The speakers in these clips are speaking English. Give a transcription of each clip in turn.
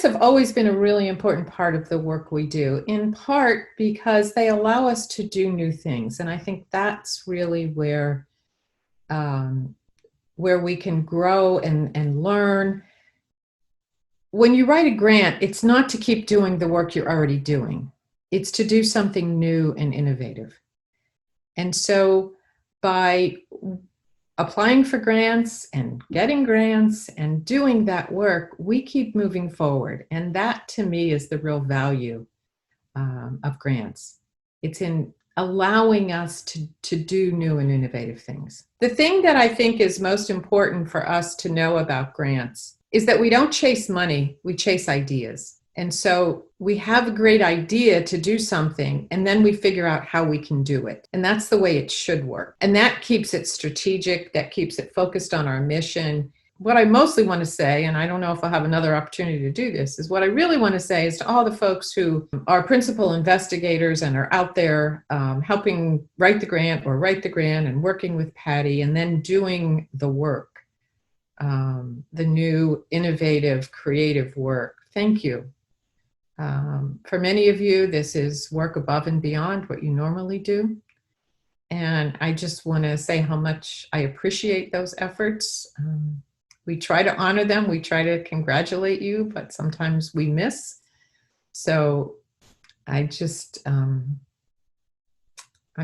grants have always been a really important part of the work we do, in part because they allow us to do new things. And I think that's really where we can grow and learn. When you write a grant, it's not to keep doing the work you're already doing. It's to do something new and innovative. And so by applying for grants and getting grants and doing that work, we keep moving forward. And that, to me, is the real value of grants. It's in allowing us to do new and innovative things. The thing that I think is most important for us to know about grants is that we don't chase money, we chase ideas. And so we have a great idea to do something, and then we figure out how we can do it. And that's the way it should work. And that keeps it strategic, that keeps it focused on our mission. What I mostly want to say, and I don't know if I'll have another opportunity to do this, is what I really want to say is to all the folks who are principal investigators and are out there helping write the grant and working with Patty and then doing the work, the new, innovative, creative work. Thank you. For many of you, this is work above and beyond what you normally do. And I just want to say how much I appreciate those efforts. We try to honor them. We try to congratulate you, but sometimes we miss. So I just, I'm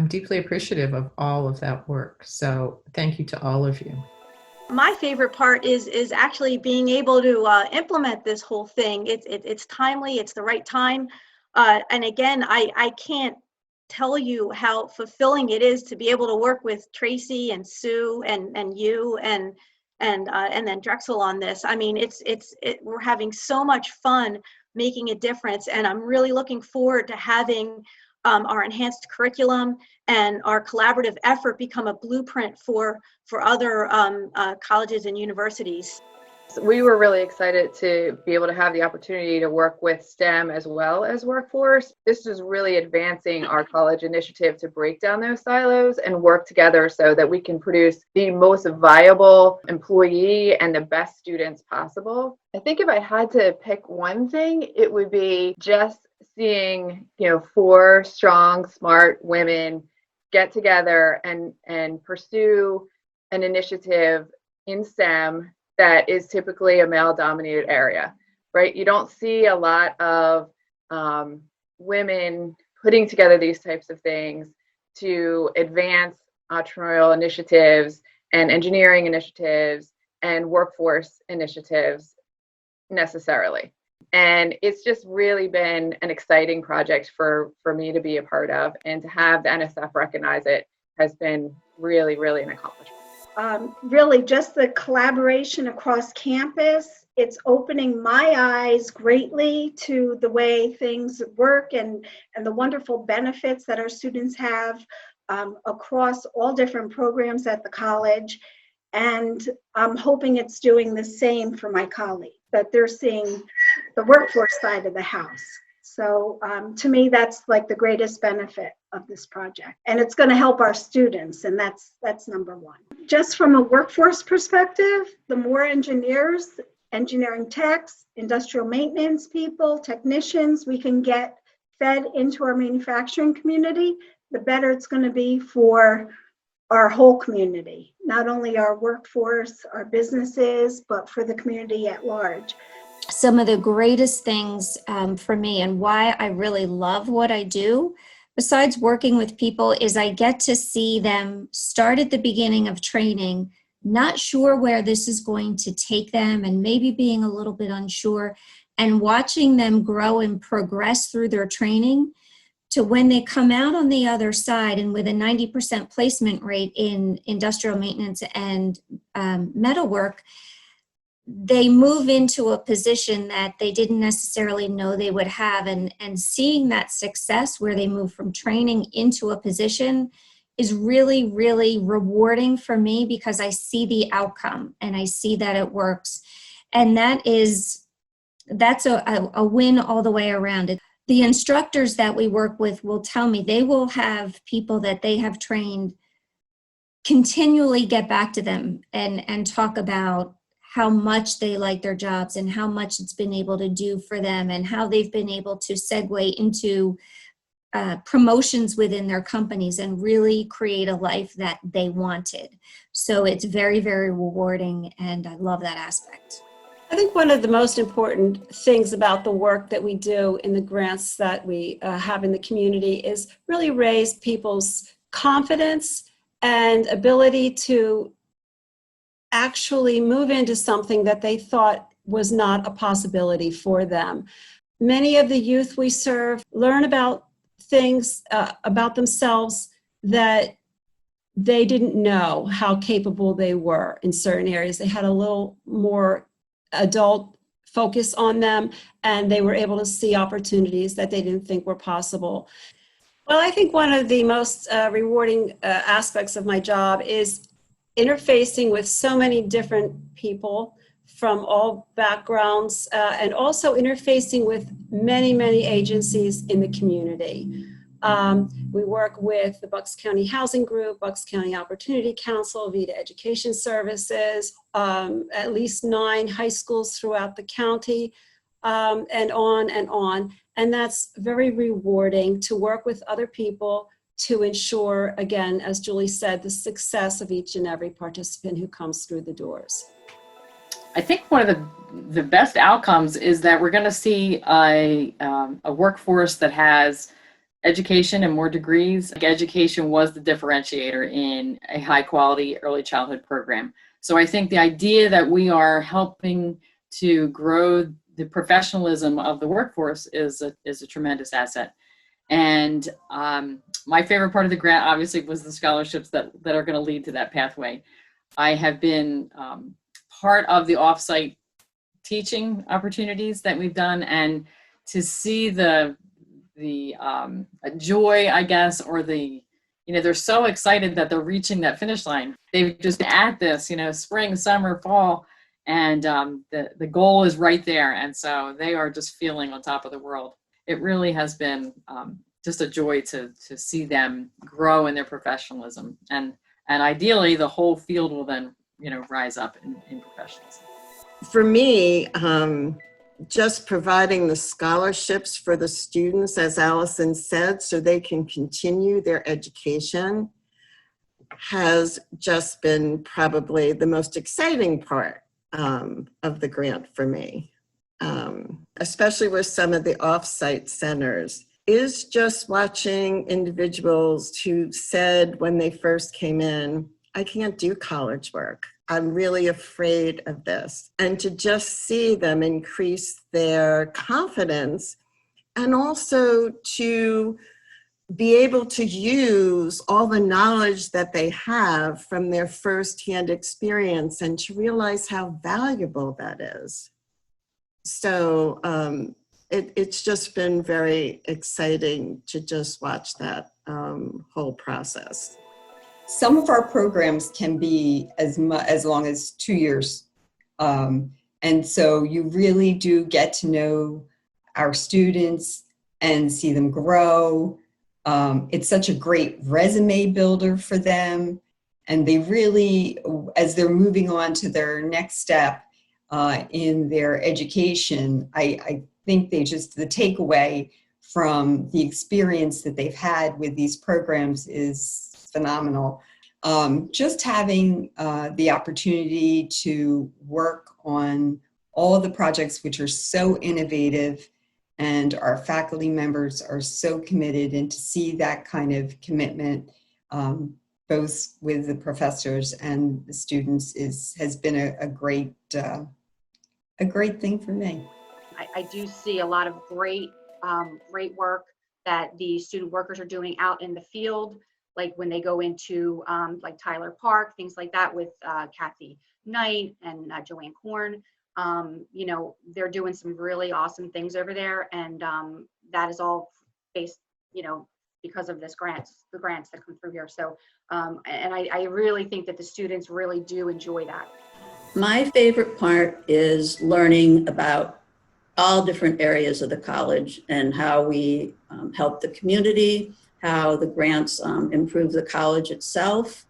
deeply appreciative of all of that work. So thank you to all of you. My favorite part is actually being able to implement this whole thing. It's timely, it's the right time. And again, I can't tell you how fulfilling it is to be able to work with Tracy and Sue and you and then Drexel on this. I mean, we're having so much fun making a difference, and I'm really looking forward to having our enhanced curriculum and our collaborative effort become a blueprint for other colleges and universities. We were really excited to be able to have the opportunity to work with STEM as well as workforce. This is really advancing our college initiative to break down those silos and work together so that we can produce the most viable employee and the best students possible. I think if I had to pick one thing, it would be just seeing, 4 strong, smart women get together and pursue an initiative in STEM that is typically a male-dominated area, right? You don't see a lot of women putting together these types of things to advance entrepreneurial initiatives and engineering initiatives and workforce initiatives necessarily. And it's just really been an exciting project for me to be a part of, and to have the NSF recognize it has been really, really an accomplishment. Really just the collaboration across campus, it's opening my eyes greatly to the way things work and the wonderful benefits that our students have across all different programs at the college. And I'm hoping it's doing the same for my colleagues, that they're seeing the workforce side of the house. So to me, that's like the greatest benefit of this project. And it's going to help our students, and that's number one. Just from a workforce perspective, the more engineers, engineering techs, industrial maintenance people, technicians we can get fed into our manufacturing community, the better it's going to be for our whole community, not only our workforce, our businesses, but for the community at large. Some of the greatest things for me, and why I really love what I do, besides working with people, is I get to see them start at the beginning of training, not sure where this is going to take them, and maybe being a little bit unsure, and watching them grow and progress through their training to when they come out on the other side, and with a 90% placement rate in industrial maintenance and metalwork, they move into a position that they didn't necessarily know they would have. And seeing that success where they move from training into a position is really, really rewarding for me, because I see the outcome and I see that it works. And that's a win all the way around. The instructors that we work with will tell me they will have people that they have trained continually get back to them and talk about how much they like their jobs and how much it's been able to do for them and how they've been able to segue into promotions within their companies and really create a life that they wanted. So it's very, very rewarding, and I love that aspect. I think one of the most important things about the work that we do in the grants that we have in the community is really raise people's confidence and ability to actually move into something that they thought was not a possibility for them. Many of the youth we serve learn about things about themselves that they didn't know how capable they were in certain areas. They had a little more adult focus on them, and they were able to see opportunities that they didn't think were possible. Well, I think one of the most rewarding aspects of my job is interfacing with so many different people from all backgrounds, and also interfacing with many, many agencies in the community. We work with the Bucks County Housing Group, Bucks County Opportunity Council, Vida Education Services, at least 9 high schools throughout the county, and on and on. And that's very rewarding to work with other people to ensure, again, as Julie said, the success of each and every participant who comes through the doors. I think one of the best outcomes is that we're going to see a workforce that has education and more degrees. Like, education was the differentiator in a high quality early childhood program. So I think the idea that we are helping to grow the professionalism of the workforce is a tremendous asset. And my favorite part of the grant obviously was the scholarships that are going to lead to that pathway. I have been part of the offsite teaching opportunities that we've done, and to see the joy, I guess, or they're so excited that they're reaching that finish line. They've just been at this, spring, summer, fall, and the goal is right there. And so they are just feeling on top of the world. It really has been just a joy to see them grow in their professionalism. And ideally, the whole field will then rise up in professionalism. For me, just providing the scholarships for the students, as Allison said, so they can continue their education, has just been probably the most exciting part of the grant for me, especially with some of the off-site centers, is just watching individuals who said when they first came in, I can't do college work. I'm really afraid of this. And to just see them increase their confidence, and also to be able to use all the knowledge that they have from their firsthand experience and to realize how valuable that is. So it's just been very exciting to just watch that whole process. Some of our programs can be as long as 2 years. And so you really do get to know our students and see them grow. It's such a great resume builder for them. And they really, as they're moving on to their next step in their education, I think the takeaway from the experience that they've had with these programs is phenomenal. Just having the opportunity to work on all of the projects which are so innovative, and our faculty members are so committed, and to see that kind of commitment both with the professors and the students has been a great thing for me. I do see a lot of great work that the student workers are doing out in the field, like when they go into like Tyler Park, things like that with Kathy Knight and Joanne Korn. They're doing some really awesome things over there, and that is all based, because of the grants that come through here. So, and I really think that the students really do enjoy that. My favorite part is learning about all different areas of the college and how we help the community, how the grants improve the college itself.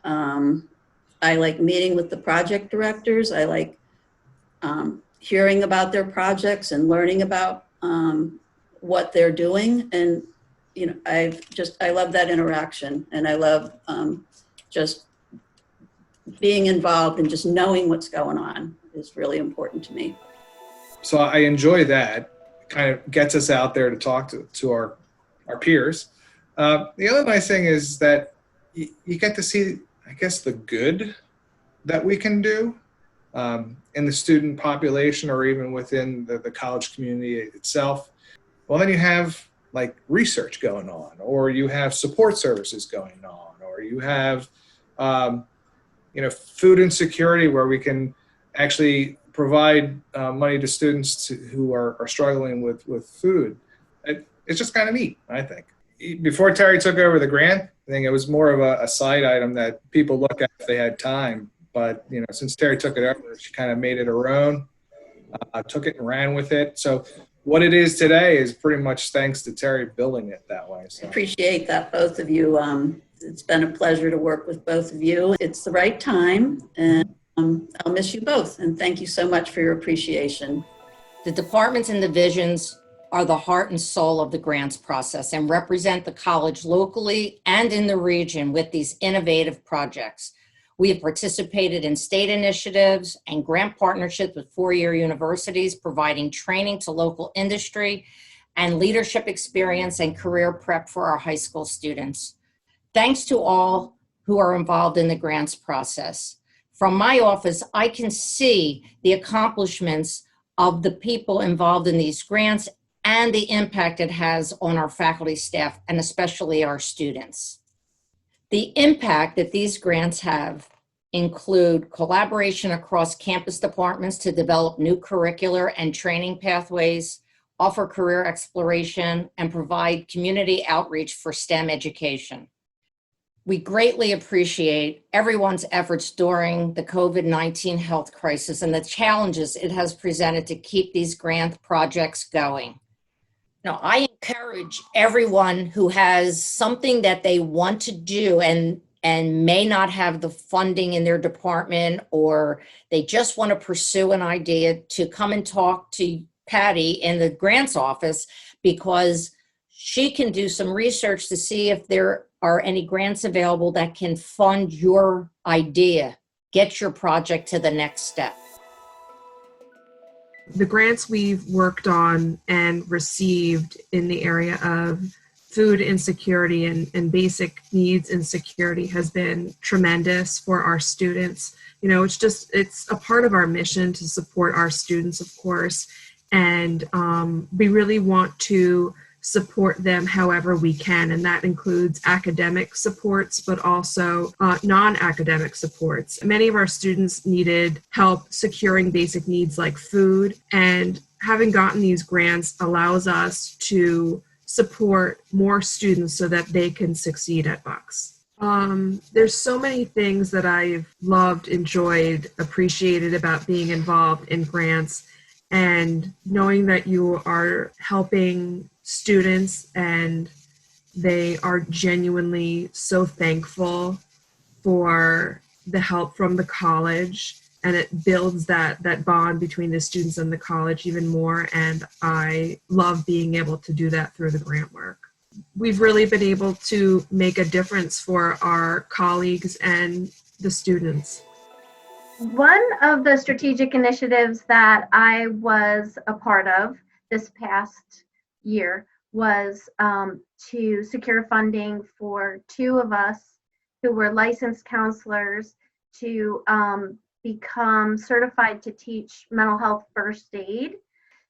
I like meeting with the project directors. I like hearing about their projects and learning about what they're doing. And, you know, I love that interaction, and I love just being involved and just knowing what's going on is really important to me. So I enjoy that. It kind of gets us out there to talk to our peers. The other nice thing is that you get to see, I guess, the good that we can do in the student population or even within the college community itself. Well, then you have like research going on, or you have support services going on, or you have food insecurity, where we can actually provide money to students who are struggling with food. It's just kind of neat, I think. Before Terry took over the grant, I think it was more of a side item that people look at if they had time. But since Terry took it over, she kind of made it her own, took it and ran with it. So what it is today is pretty much thanks to Terry building it that way. So. I appreciate that, both of you. It's been a pleasure to work with both of you. It's the right time, and I'll miss you both. And thank you so much for your appreciation. The departments and divisions are the heart and soul of the grants process and represent the college locally and in the region with these innovative projects. We have participated in state initiatives and grant partnerships with four-year universities, providing training to local industry and leadership experience and career prep for our high school students. Thanks to all who are involved in the grants process. From my office, I can see the accomplishments of the people involved in these grants and the impact it has on our faculty, staff, and especially our students. The impact that these grants have include collaboration across campus departments to develop new curricular and training pathways, offer career exploration, and provide community outreach for STEM education. We greatly appreciate everyone's efforts during the COVID-19 health crisis and the challenges it has presented to keep these grant projects going. Now, I encourage everyone who has something that they want to do and may not have the funding in their department, or they just want to pursue an idea, to come and talk to Patty in the grants office, because she can do some research to see if there are any grants available that can fund your idea, get your project to the next step. The grants we've worked on and received in the area of food insecurity and basic needs insecurity has been tremendous for our students. It's a part of our mission to support our students, of course, and we really want to support them however we can, and that includes academic supports, but also non-academic supports. Many of our students needed help securing basic needs like food, and having gotten these grants allows us to support more students so that they can succeed at Bucks. There's so many things that I've loved, enjoyed, appreciated about being involved in grants, and knowing that you are helping students and they are genuinely so thankful for the help from the college, and it builds that bond between the students and the college even more, and I love being able to do that through the grant work. We've really been able to make a difference for our colleagues and the students. One of the strategic initiatives that I was a part of this past year was to secure funding for two of us who were licensed counselors to become certified to teach mental health first aid.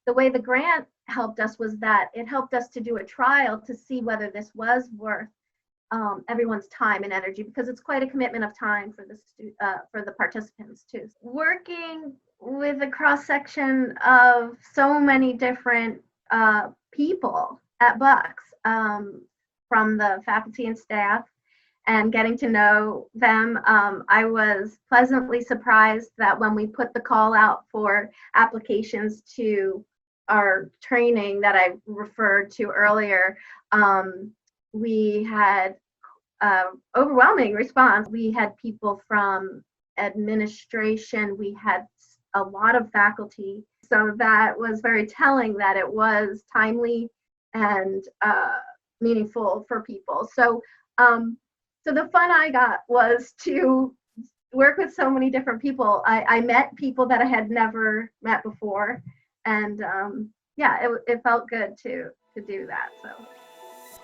The way the grant helped us was that it helped us to do a trial to see whether this was worth everyone's time and energy, because it's quite a commitment of time for the participants too. Working with a cross section of so many different people at Bucks, from the faculty and staff, and getting to know them, I was pleasantly surprised that when we put the call out for applications to our training that I referred to earlier, we had overwhelming response. We had people from administration, we had a lot of faculty. So that was very telling that it was timely and meaningful for people. So, so the fun I got was to work with so many different people. I met people that I had never met before, and yeah, it felt good to do that. So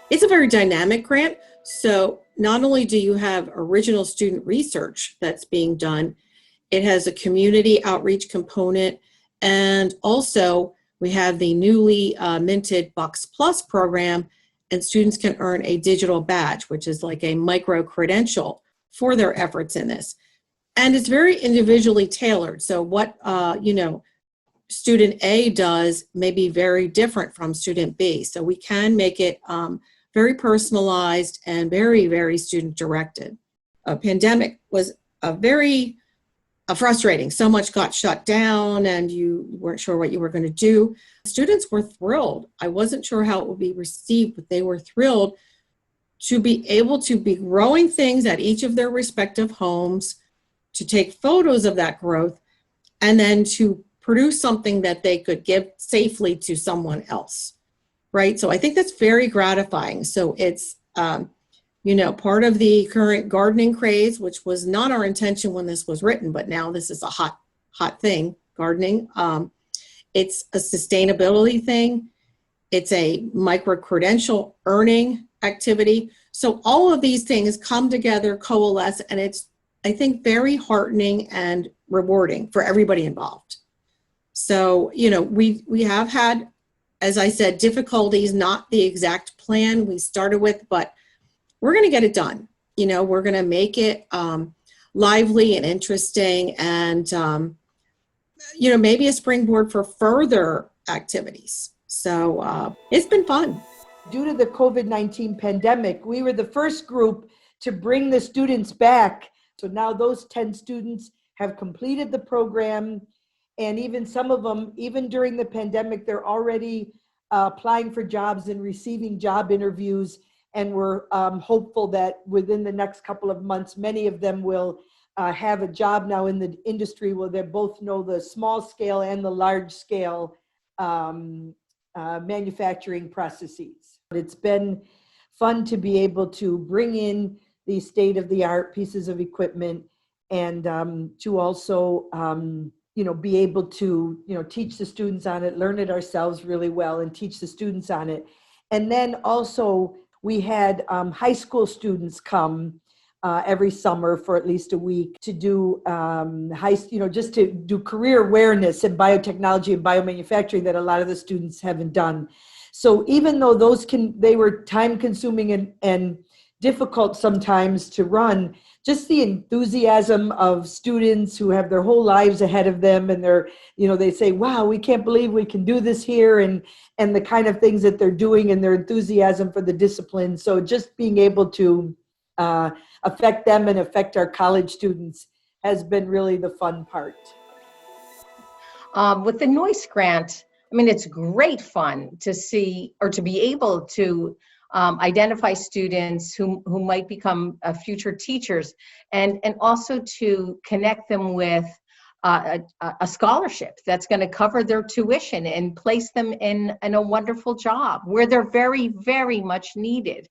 it's a very dynamic grant. So not only do you have original student research that's being done, it has a community outreach component, and also we have the newly minted Bucks Plus program, and students can earn a digital badge, which is like a micro credential for their efforts in this. And it's very individually tailored. So what, student A does may be very different from student B. So we can make it very personalized and very, very student directed. A pandemic was very frustrating. So much got shut down and you weren't sure what you were going to do. Students were thrilled. I wasn't sure how it would be received, but they were thrilled to be able to be growing things at each of their respective homes, to take photos of that growth, and then to produce something that they could give safely to someone else, right? So I think that's very gratifying. So it's, part of the current gardening craze, which was not our intention when this was written, but now this is a hot thing, gardening. It's a sustainability thing. It's a micro-credential earning activity. So all of these things come together, coalesce, and it's, I think, very heartening and rewarding for everybody involved. So, we have had, as I said, difficulties, not the exact plan we started with, but we're going to get it done. We're going to make it lively and interesting and, maybe a springboard for further activities. So it's been fun. Due to the COVID-19 pandemic, we were the first group to bring the students back. So now those 10 students have completed the program. And even some of them, even during the pandemic, they're already applying for jobs and receiving job interviews. And we're hopeful that within the next couple of months, many of them will have a job now in the industry where they both know the small scale and the large scale manufacturing processes. It's been fun to be able to bring in these state-of-the-art pieces of equipment and to also be able to, teach the students on it, learn it ourselves really well and teach the students on it. And then also we had high school students come every summer for at least a week to do just to do career awareness in biotechnology and biomanufacturing that a lot of the students haven't done. So even though they were time consuming and difficult sometimes to run, just the enthusiasm of students who have their whole lives ahead of them and they say, wow, we can't believe we can do this here, and the kind of things that they're doing and their enthusiasm for the discipline. So just being able to affect them and affect our college students has been really the fun part. With the Noyce grant, it's great fun to see or to be able to identify students who might become future teachers and also to connect them with a scholarship that's going to cover their tuition and place them in a wonderful job where they're very, very much needed.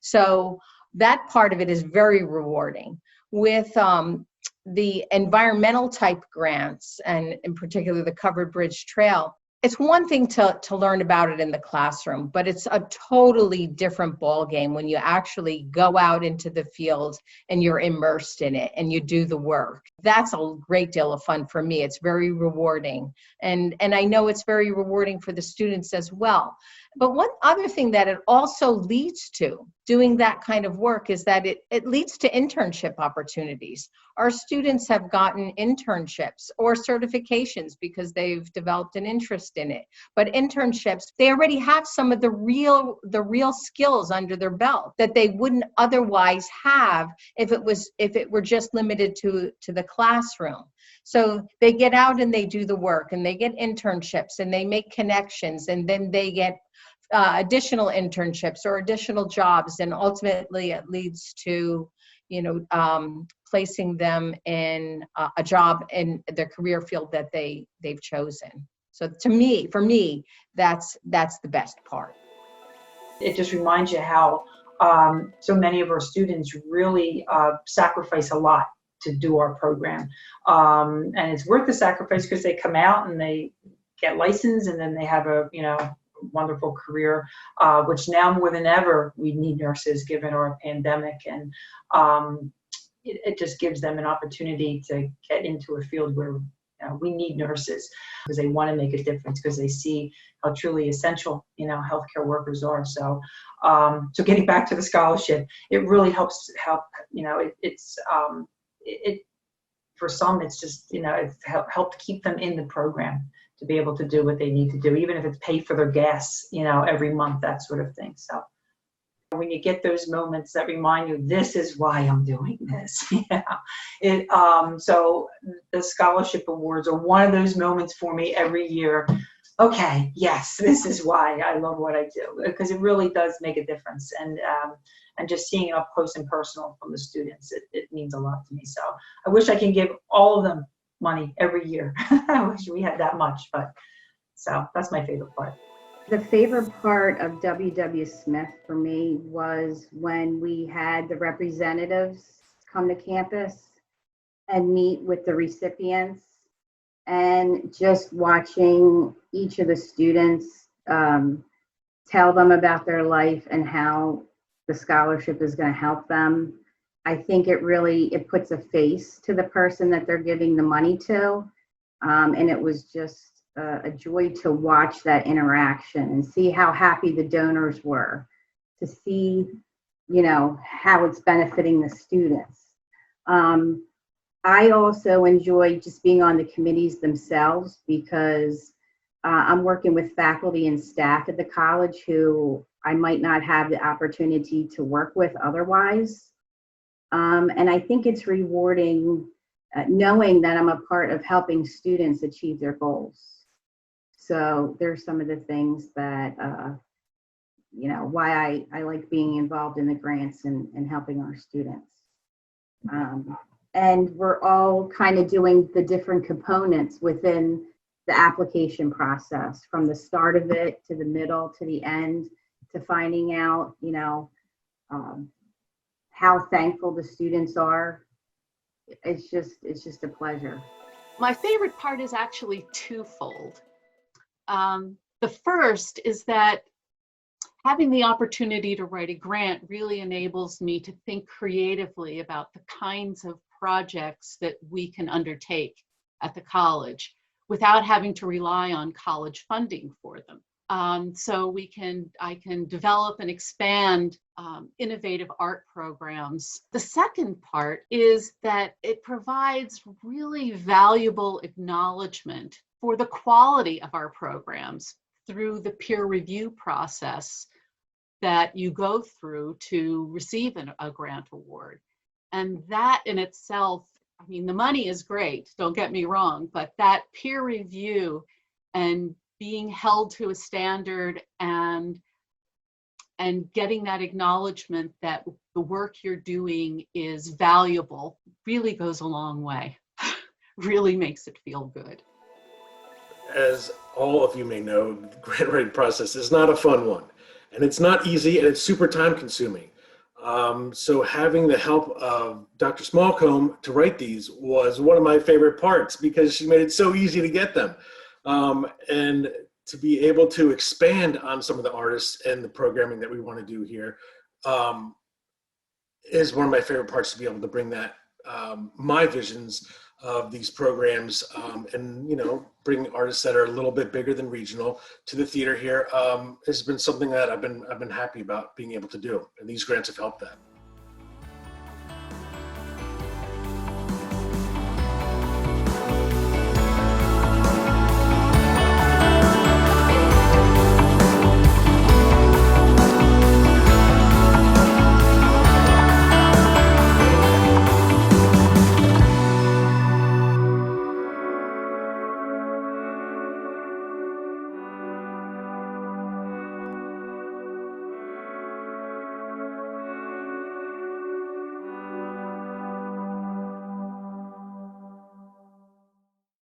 So that part of it is very rewarding. With the environmental type grants, and in particular the Covered Bridge Trail, it's one thing to learn about it in the classroom, but it's a totally different ballgame when you actually go out into the field and you're immersed in it and you do the work. That's a great deal of fun for me. It's very rewarding. And I know it's very rewarding for the students as well. But one other thing that it also leads to, doing that kind of work, is that it leads to internship opportunities. Our students have gotten internships or certifications because they've developed an interest in it. But internships, they already have some of the real skills under their belt that they wouldn't otherwise have if it were just limited to the classroom. So they get out and they do the work and they get internships and they make connections, and then they get additional internships or additional jobs, and ultimately it leads to placing them in a job in their career field that they've chosen. So for me, that's the best part. It just reminds you how so many of our students really sacrifice a lot to do our program. And it's worth the sacrifice because they come out and they get licensed and then they have a, wonderful career, which now more than ever, we need nurses given our pandemic. And it just gives them an opportunity to get into a field where we need nurses because they want to make a difference because they see how truly essential, healthcare workers are. So, so getting back to the scholarship, it really helps. For some, it's just, it's helped keep them in the program to be able to do what they need to do, even if it's pay for their gas, every month, that sort of thing. So when you get those moments that remind you, this is why I'm doing this. So the scholarship awards are one of those moments for me every year. Okay, yes, this is why I love what I do, because it really does make a difference. And just seeing it up close and personal from the students, it means a lot to me. So I wish I can give all of them money every year. I wish we had that much, but so that's my favorite part. The favorite part of WW Smith for me was when we had the representatives come to campus and meet with the recipients, and just watching each of the students tell them about their life and how the scholarship is going to help them. I think it puts a face to the person that they're giving the money to. And it was just a joy to watch that interaction and see how happy the donors were, to see, how it's benefiting the students. I also enjoy just being on the committees themselves because I'm working with faculty and staff at the college who I might not have the opportunity to work with otherwise. And I think it's rewarding knowing that I'm a part of helping students achieve their goals. So there's some of the things that, why I like being involved in the grants and helping our students. And we're all kind of doing the different components within the application process, from the start of it to the middle to the end, to finding out, how thankful the students are. It's just a pleasure. My favorite part is actually twofold. The first is that having the opportunity to write a grant really enables me to think creatively about the kinds of projects that we can undertake at the college without having to rely on college funding for them. So I can develop and expand innovative art programs. The second part is that it provides really valuable acknowledgement for the quality of our programs through the peer review process that you go through to receive a grant award. And that in itself, the money is great, don't get me wrong, but that peer review and being held to a standard and getting that acknowledgement that the work you're doing is valuable really goes a long way. Really makes it feel good. As all of you may know, the grant writing process is not a fun one, and it's not easy, and it's super time consuming. So having the help of Dr. Smallcomb to write these was one of my favorite parts because she made it so easy to get them. And to be able to expand on some of the artists and the programming that we want to do here is one of my favorite parts, to be able to bring that, my visions of these programs and, bring artists that are a little bit bigger than regional to the theater here has been something that I've been happy about being able to do. And these grants have helped that.